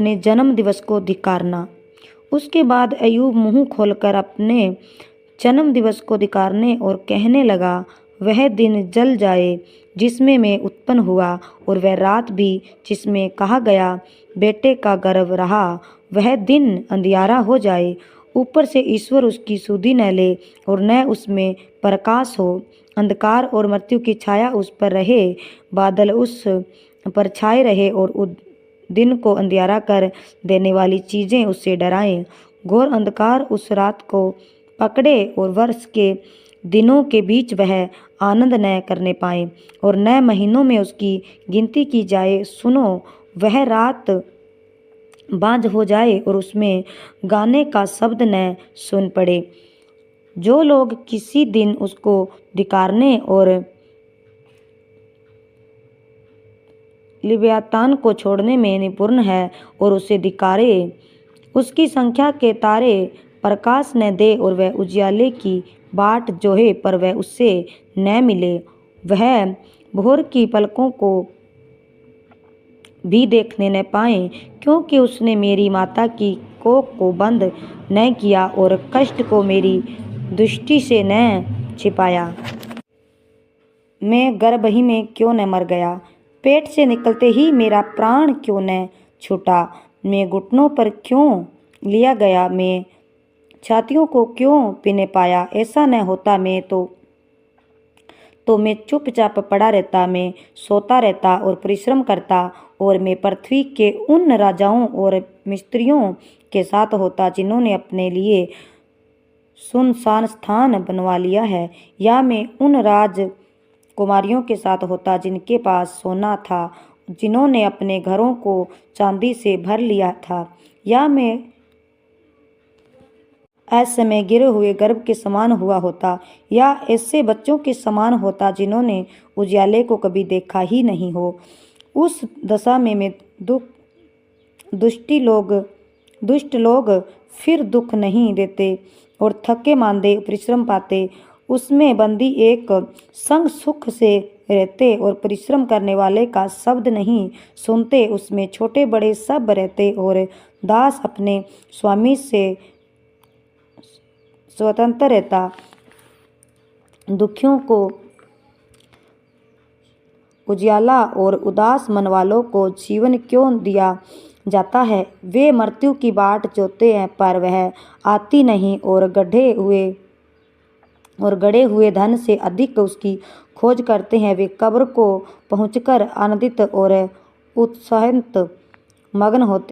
अपने जन्म दिवस को धिक्कारना। उसके बाद अयूब मुंह खोलकर अपने जन्म दिवस को धिक्कारने और कहने लगा, वह दिन जल जाए जिसमें मैं उत्पन्न हुआ, और वह रात भी जिसमें कहा गया बेटे का गर्भ रहा, वह दिन अंधियारा हो जाए। ऊपर से ईश्वर उसकी सुधि न ले और न उसमें प्रकाश हो। अंधकार और मृत्यु की छाया उस पर रहे, बादल उस पर छाए रहे और दिन को अंधियारा कर देने वाली चीज़ें उससे डराएं। घोर अंधकार उस रात को पकड़े और वर्ष के दिनों के बीच वह आनंद न करने पाए और न महीनों में उसकी गिनती की जाए। सुनो, वह रात बाँझ हो जाए और उसमें गाने का शब्द न सुन पड़े। जो लोग किसी दिन उसको धिक्कारने और लिव्यातान को छोड़ने में निपुण है और उसे धिक्कारे, उसकी संख्या के तारे प्रकाश न दे और वह उजियाले की बाट जोहे पर वह उससे न मिले, वह भोर की पलकों को भी देखने न पाए, क्योंकि उसने मेरी माता की कोख को बंद न किया और कष्ट को मेरी दृष्टि से न छिपाया। मैं गर्भ ही में क्यों न मर गया, पेट से निकलते ही मेरा प्राण क्यों न छूटा। मैं घुटनों पर क्यों लिया गया, मैं छातियों को क्यों पीने पाया। ऐसा न होता मैं तो मैं चुपचाप पड़ा रहता, मैं सोता रहता और परिश्रम करता, और मैं पृथ्वी के उन राजाओं और मिस्त्रियों के साथ होता जिन्होंने अपने लिए सुनसान स्थान बनवा लिया है, या मैं उन राजकुमारियों के साथ होता जिनके पास सोना था, जिन्होंने अपने घरों को चांदी से भर लिया था, या मैं असमय गिरे हुए गर्भ के समान हुआ होता, या ऐसे बच्चों के समान होता जिन्होंने उजियाले को कभी देखा ही नहीं हो। उस दशा में मैं दुष्ट लोग फिर दुख नहीं देते और थके मांदे परिश्रम पाते, उसमें बंदी एक संग सुख से रहते और परिश्रम करने वाले का शब्द नहीं सुनते, उसमें छोटे बड़े सब रहते और दास अपने स्वामी से स्वतंत्र रहता। दुखियों को उजियाला और उदास मन वालों को जीवन क्यों दिया जाता है। वे मृत्यु की बाट जोते हैं पर वह आती नहीं, और गड़े हुए धन से अधिक उसकी खोज करते हैं। वे कब्र को पहुंचकर आनंदित और उत्साहित मग्न होते